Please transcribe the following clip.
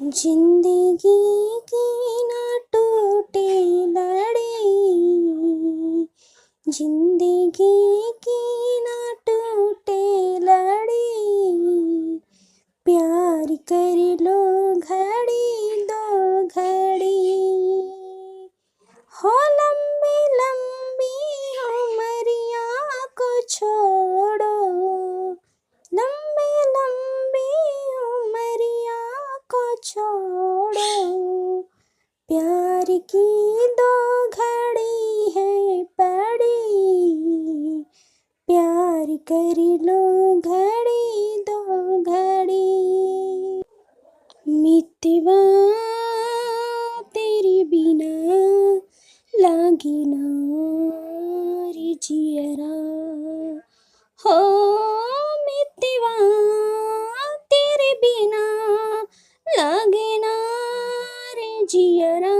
जिंदगी की ना टूटे लड़ी, जिंदगी की ना टूटे लड़ी, प्यार कर लो घड़ी दो घड़ी, हो लंबी लंबी उमरिया को छोड़ो, लंबी लंबी उमरिया को छोड़ो, प्यार की दो घड़ी है पड़ी, प्यार कर लो घड़ी दो घड़ी। मितवा तेरी बिना लागे ना रे जियरा, हो मितवा तेरे बिना लागे ना रे जियरा,